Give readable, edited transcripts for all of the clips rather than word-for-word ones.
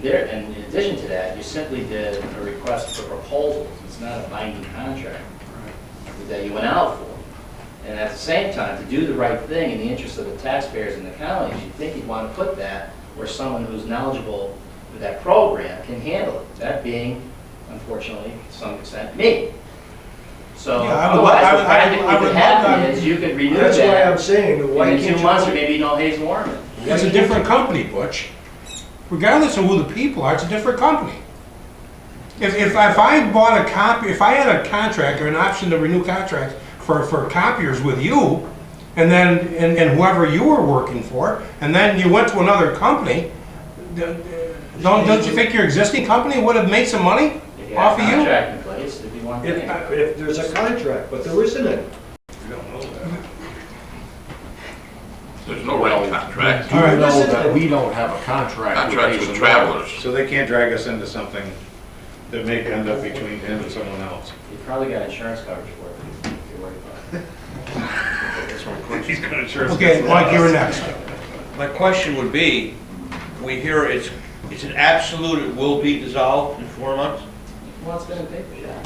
in addition to that, you simply did a request for proposals. It's not a binding contract that you went out for. And at the same time, to do the right thing in the interest of the taxpayers and the counties, you'd think you'd want to put that where someone who's knowledgeable with that program can handle it. That being, unfortunately, to some extent, me. So Yeah, otherwise, what practically I could would happen love is you could renew That's why I'm that saying, why in can't 2 you? months, or maybe no Hayes Warman. It's a different company, Butch. Regardless of who the people are, it's a different company. If I bought a copy, if I had a contract or an option to renew contracts for copiers with you, and then and whoever you were working for, and then you went to another company, don't you think your existing company would have made some money If you off had of a you? contract in place, it'd be one thing. If there's a contract, but there isn't any. There's no written contract. All right. know that we don't have a contract Contracts with Hayes and travelers. So they can't drag us into something that may end up between him and someone else. You probably got insurance coverage for it, if you're worried about it. He's got insurance. Okay, Mike, you're next. My question would be, we hear it's an absolute, it will be dissolved in 4 months? Well, it's been in papers, yeah.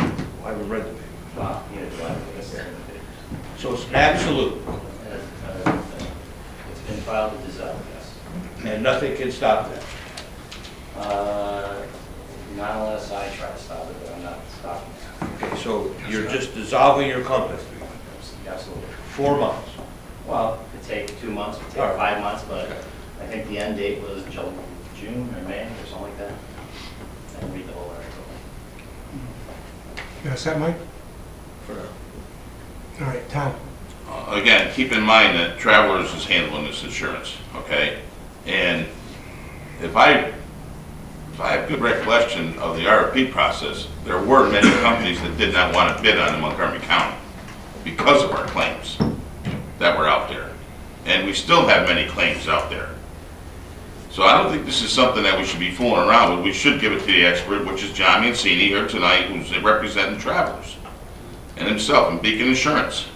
I haven't read the paper. Well, neither do I, but it's in the papers. So it's an absolute, It's been filed to dissolve, yes. and nothing can stop that. Not unless I try to stop it, but I'm not stopping it. Okay, so you're just dissolving your company, Absolutely. 4 months. Well, it could take 2 months, it could All take right. 5 months, but I think the end date was June or May or something like that. I didn't read the whole article. You set, Mike? For now. All right, Tom. Again, keep in mind that Travelers is handling this insurance, okay? And if I have good recollection of the RFP process, there were many companies that did not want to bid on in Montgomery County because of our claims that were out there. And we still have many claims out there. So I don't think this is something that we should be fooling around with. We should give it to the expert, which is John Mancini here tonight, who's representing Travelers and himself and Beacon Insurance.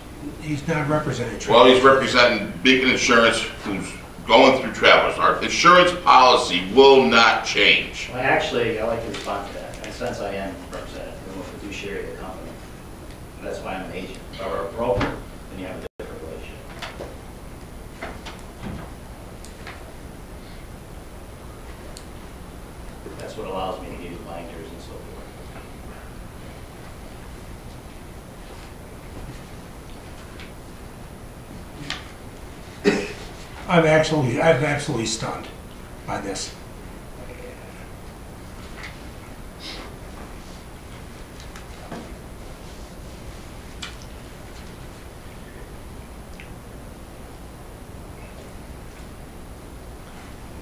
He's not representing. Well, he's representing Beacon Insurance, who's going through Travelers. Our insurance policy will not change. Well, actually, I like to respond to that. In a sense, I am representative, I'm a fiduciary of the company. And that's why I'm an agent, or a broker, then you have a different relationship. That's what allows me to give you binders and so forth. I'm absolutely stunned by this.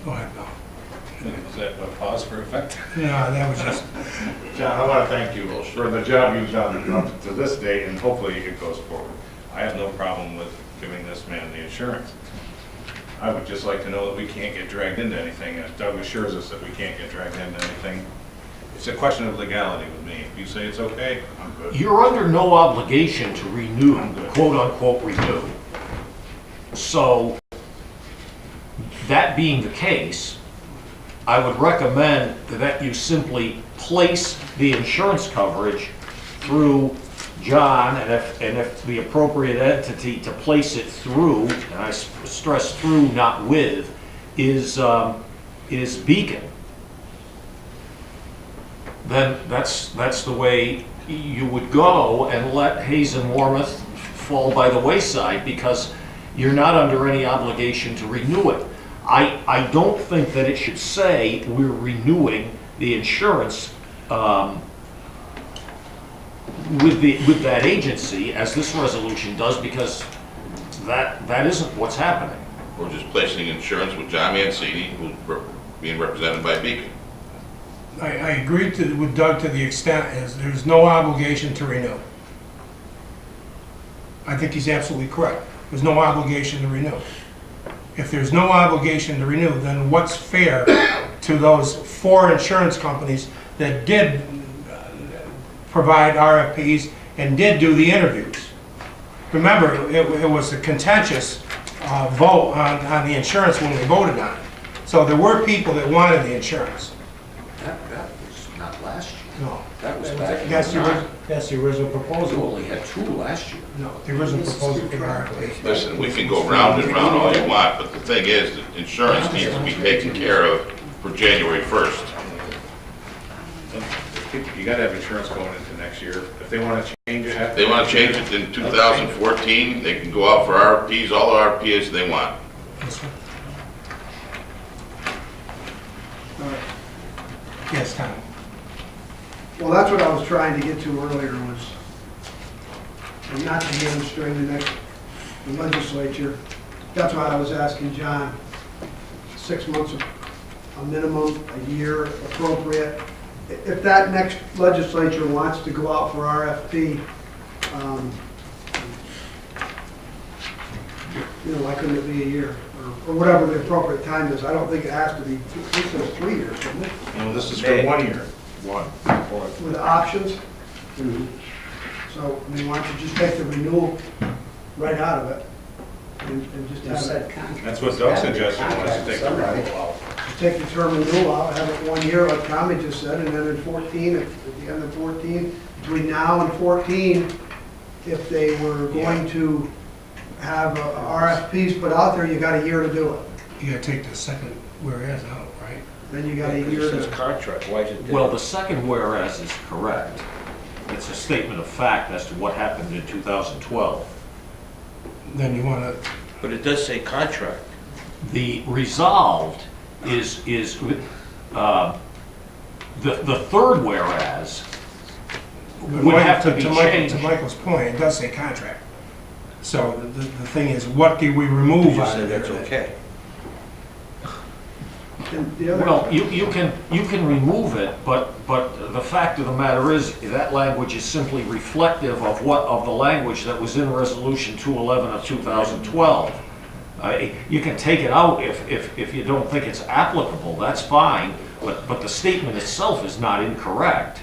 Go ahead, Bill. Is that a pause for effect? No, that was just, John, I want to thank you for the job you've done up to this date, and hopefully it goes forward. I have no problem with giving this man the insurance. I would just like to know that we can't get dragged into anything, and Doug assures us that we can't get dragged into anything. It's a question of legality with me. If you say it's okay, I'm good. You're under no obligation to renew, quote-unquote renew. So, that being the case, I would recommend that you simply place the insurance coverage through John, and if the appropriate entity to place it through, and I stress through, not with, is Beacon. Then that's the way you would go, and let Hayes and Warmouth fall by the wayside, because you're not under any obligation to renew it. I don't think that it should say we're renewing the insurance with that agency, as this resolution does, because that isn't what's happening. We're just placing insurance with John Mancini, who's being represented by Beacon. I agree with Doug to the extent as there's no obligation to renew. I think he's absolutely correct. There's no obligation to renew. If there's no obligation to renew, then what's fair to those 4 insurance companies that did provide RFPs and did do the interviews? Remember, it was a contentious vote on the insurance when we voted on it. So there were people that wanted the insurance. No. That was back in That's the, '09. that's the original You proposal. only had 2 last year. No, the original proposal for the RFP. Listen, we can go round and round all you want, but the thing is, that insurance needs to be taken care of for January 1st. You gotta have insurance going into next year. If they wanna change it. If they want to change it in 2014, they can go out for RFPs, all the RFPs they want. This one? Yes, Tom. Well, that's what I was trying to get to earlier was, and not to hamstring the legislature. That's why I was asking John, 6 months, a minimum, a year appropriate. If that next legislature wants to go out for RFP, why couldn't it be a year? Or whatever the appropriate time is. I don't think it has to be, this is 3 years, isn't it? No, this is for 1 year. With options. So, why don't you just take the renewal right out of it and just have it, That's what Doug suggested, was to take the renewal out. just take the term renewal out, have it 1 year, like Tommy just said, and then in 14, at the end of 14, between now and 14, if they were going to have RFPs put out there, you got a year to do it. You gotta take the second whereas out, right? Then you got a year to. contract, why is it? Well, the second whereas is correct. It's a statement of fact as to what happened in 2012. Then you wanna, But it does say contract. The resolved is the third whereas would have to be changed. To Michael's point, it does say contract. So the thing is, what do we remove You out said of there? that's okay. And the other- Well, you can remove it, but the fact of the matter is, that language is simply reflective of the language that was in Resolution 211 of 2012. You can take it out if you don't think it's applicable, that's fine, but the statement itself is not incorrect.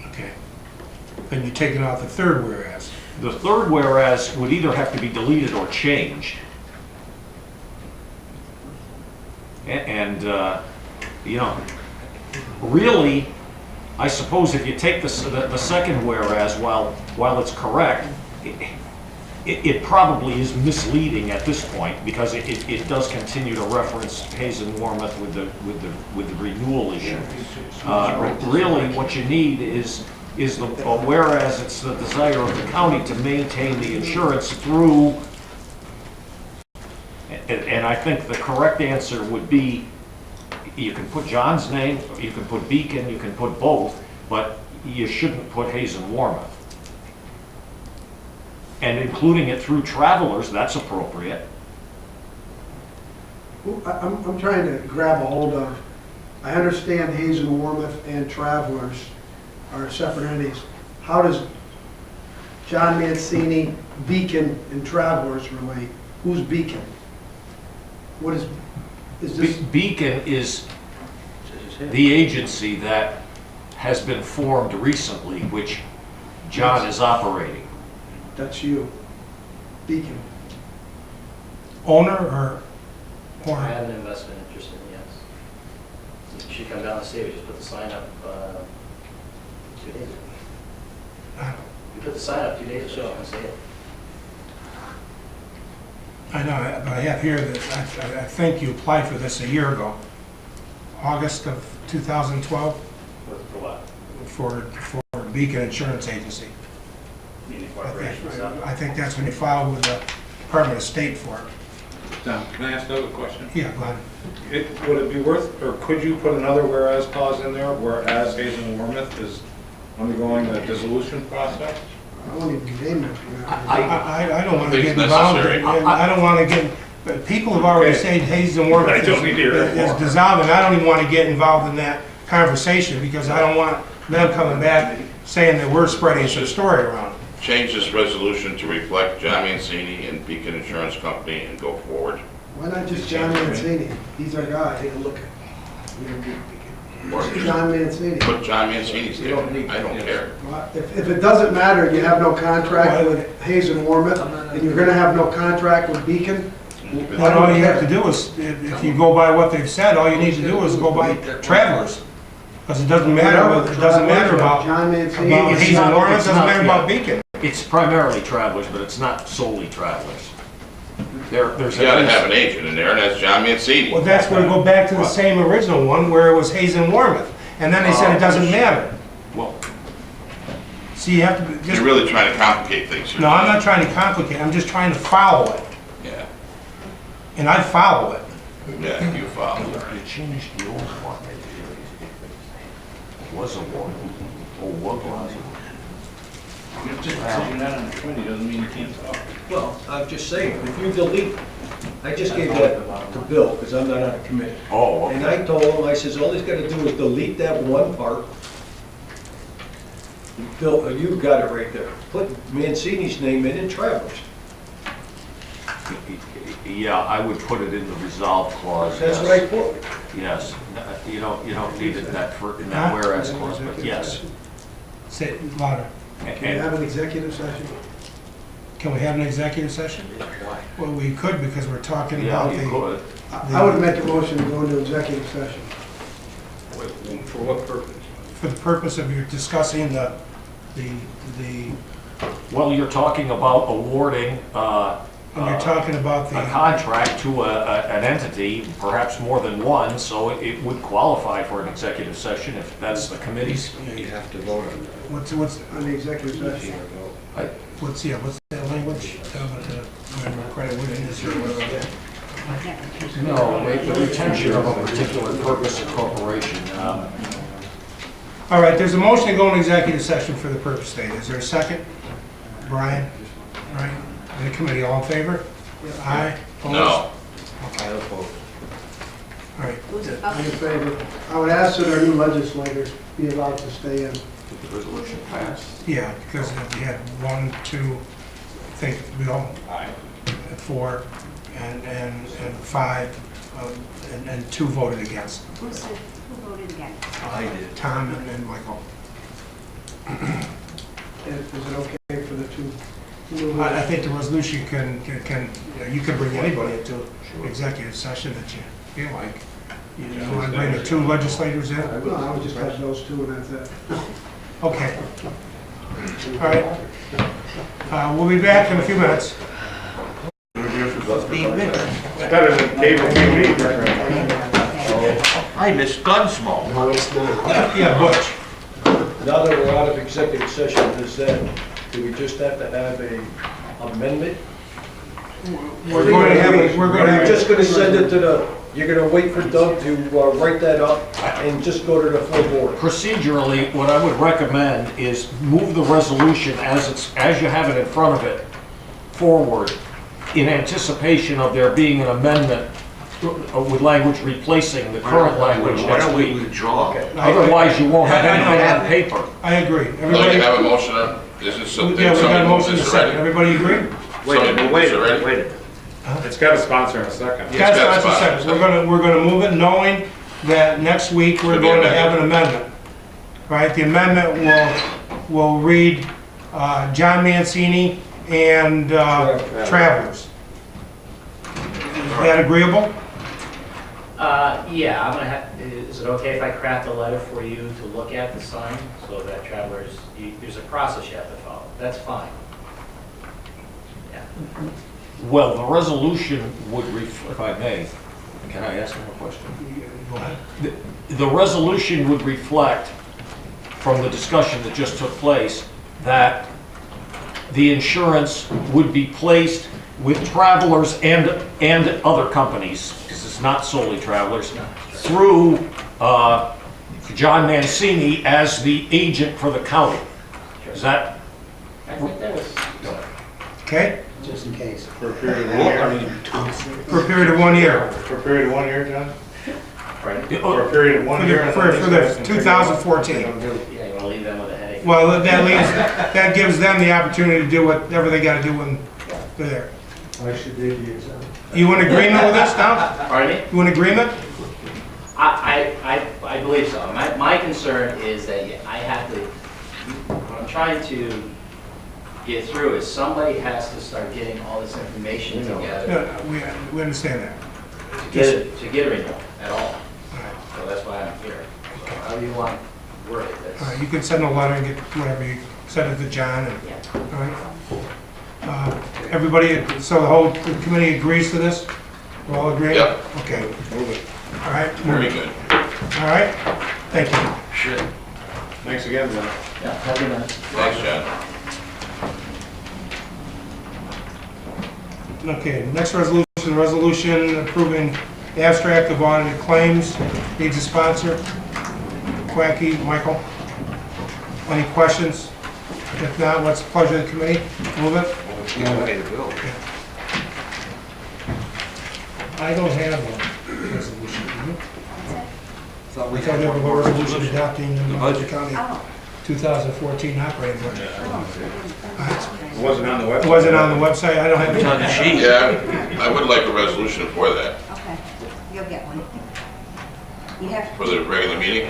Okay. Then you're taking out the third whereas. The third whereas would either have to be deleted or changed. And, really, I suppose if you take the second whereas, while it's correct, it probably is misleading at this point, because it does continue to reference Hayes and Warmouth with the renewal issue. Really, what you need is the, whereas it's the desire of the county to maintain the insurance through. And I think the correct answer would be, you can put John's name, you can put Beacon, you can put both, but you shouldn't put Hayes and Warmouth. And including it through Travelers, that's appropriate. I'm trying to grab a hold of, I understand Hayes and Warmouth and Travelers are separate entities. How does John Mancini, Beacon, and Travelers relate? Who's Beacon? What is this? Beacon is the agency that has been formed recently, which John is operating. That's you. Beacon. Owner or? I have an investment interest in it, yes. You should come down and see it, we just put the sign up 2 days ago. We put the sign up 2 days ago, and see it. I know, but I have here that I think you applied for this a year ago, August of 2012, For what? for Beacon Insurance Agency. Meaning corporation or something? I think that's when you filed with the Department of State for it. Tom, can I ask another question? Yeah, go ahead. Would it be worth, or could you put another whereas clause in there, whereas Hayes and Warmouth is undergoing the dissolution process? I won't even name it. I don't want to think get it's involved. necessary. I don't want to get, but people have already Okay. said Hayes and Warmouth I don't need to hear it is more. dissolving. I don't even want to get involved in that conversation because I don't want them coming back saying that we're spreading some story around. Change this resolution to reflect John Mancini and Beacon Insurance Company and go forward. Why not just John Mancini? He's our guy. Take a look. Or just John Mancini. put John Mancini's there, I don't care. If it doesn't matter, you have no contract with Hayes and Warmouth, and you're gonna have no contract with Beacon, Then all you have to do is, if you go by what they've said, all you need to do is go by Travelers. Because it doesn't matter, it doesn't matter about John Mancini. Hazen It's not- Lawrence, it's doesn't not matter yet. about Beacon. It's primarily Travelers, but it's not solely Travelers. There's You gotta at have least, an agent in there, and that's John Mancini. Well, that's where we go back to the same original one where it was Hazen Warmouth. And then they said it doesn't matter. well, See, you have to, just, You're really trying to complicate things here. no, I'm not trying to complicate, I'm just trying to follow it. Yeah, And I follow it. yeah, you follow. you changed the old one. It was a one. Oh, what was it? Just because you're not on the committee doesn't mean you can't talk. Well, I'm just saying, if you delete, I just gave that to Bill, because I'm not on a committee. Oh, And okay. I told him, I says, all he's gotta do is delete that one part. Bill, you got it right there. Put Mancini's name in and Travelers. Yeah, I would put it in the resolve clause. That's yes. what I put. Yes, you don't need it in that, in Huh? that whereas clause, but yes. Say it louder. Can we have an executive session? Can we have an executive session? Well, we could because we're talking Yeah, about you the, could. I would make a motion to go into executive session. For what purpose? for the purpose of your discussing the, Well, you're talking about awarding when you're talking about a the, contract to an entity, perhaps more than one, so it would qualify for an executive session if that's the committee's. You have to vote on that. what's, On the executive session. what's that language? Credit witness or whatever. No, the retention of a particular purpose of corporation. All right, there's a motion to go into executive session for the purpose stated. Is there a second? Brian? All right, and the committee, all in favor? Aye? Opposed? No. Okay. All right. I'm in favor. I would ask that our new legislators be allowed to stay in. Did the resolution pass? Yeah, because we had 1, 2, I think we all, 4, and 5, and 2 voted against. Who voted against? I did. Tom and Michael. Is it okay for the two? I think the resolution you can bring anybody into executive session that you feel like. You want to bring the 2 legislators in? No, I would just have those two and that's it. Okay. All right. We'll be back in a few minutes. Better than cable TV. I miss Gunsmoke. No, it's not. Yeah, Butch. Now that we're out of executive session, do we just have to have a amendment? We're going to have, You're just gonna send it to you're gonna wait for Doug to write that up and just go to the full board? Procedurally, what I would recommend is move the resolution as you have it in front of it forward in anticipation of there being an amendment with language replacing the current language Why next don't we week. withdraw? Otherwise, you won't have anything on paper. I agree. No, you Everybody, have a motion on, isn't something, yeah, we got a somebody moved motion to this second. already? Everybody agree? Somebody moved this already? It's got a sponsor in a second. Yeah. That's what I said. We're gonna move it knowing that next week we're Could be going to amended. have an amendment. Right, the amendment will read, John Mancini and, Travelers. Is that agreeable? Yeah, I'm gonna have, is it okay if I craft a letter for you to look at to sign, so that travelers, there's a process you have to follow, that's fine. Yeah. Well, the resolution would, if I may, can I ask him a question? Go ahead. The resolution would reflect, from the discussion that just took place, that the insurance would be placed with Travelers and other companies, because it's not solely Travelers, through John Mancini as the agent for the county. Is that, I think that was, Okay, Just in case. For a period of 1 year. for a period of 1 year. For a period of 1 year, John? right? For a period of 1 year. For the 2014. Yeah, you wanna leave them with a headache? Well, that gives them the opportunity to do whatever they gotta do when they're there. Why should they be exempt? You in agreement with this, Tom? Pardon me? You in agreement? I believe so. My concern is that I have to, what I'm trying to get through is somebody has to start getting all this information together No, we understand that. to get a renewal at all. All right. So that's why I'm here. So however you want to word it, All right, that's, you can send a letter and get whatever you, send it to John and, yeah. all right? Everybody, so the whole committee agrees to this? We all agree? Yep. Okay. All right. Very good. All right, thank you. Thanks again, John. Yeah, have a good night. Thanks, John. Okay, next resolution approving the abstract of audited claims. Needs a sponsor. Quacky, Michael. Any questions? If not, what's the pleasure of the committee? Move it. I don't have a resolution. Do you? That's it? We thought we have a resolution adopting the Montgomery County Oh. 2014 operating budget. It wasn't on the website. It wasn't on the website, I don't have It's on the it. sheet. Yeah, I would like a resolution for that, Okay, you'll get one. You have for the regular meeting.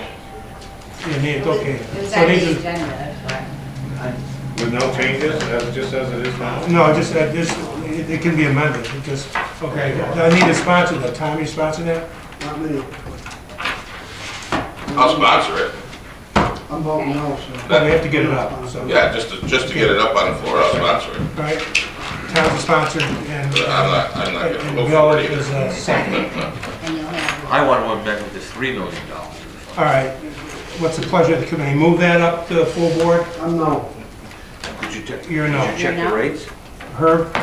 You need it, okay. It was So on these the are- agenda, that's why. With no changes, just as it is now? No, just, it can be amended, because, okay, I need a sponsor, though. Tom, you sponsor that? Not me. I'll sponsor it. I'm voting no, so. Well, we have to get it up, so. Yeah, just to get it up on the floor, I'll sponsor it. All right, Tom's a sponsor, and But I'm not gonna and vote Bill for it is either. a second. And you'll have. I want to amend it to $3 million. All right, what's the pleasure of the committee? Move that up to the full board? I'm no. Did you check, You're a no. did you check You're the no? rates? Herb?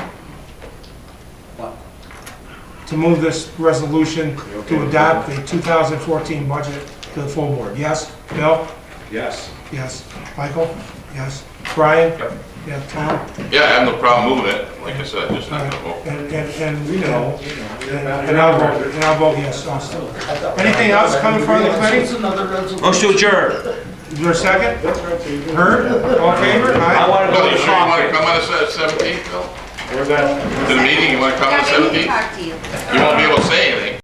To move this resolution to adopt the 2014 budget to the full board. Yes? Bill? Yes. Yes. Michael? Yes. Brian? Yeah, Tom? Yeah, I have no problem moving it, like I said, just All not right. gonna vote. And, We know. and I'll vote yes also. Anything else coming from the committee? Motion to adjourn. Is there a second? Herb? All in favor? I Aye. want to Bill, go you to sure you wanna the come on the 17th, Bill? Where's that? To the meeting, you wanna come on Yeah, the they need to 17th? talk to you. You won't be able to say anything.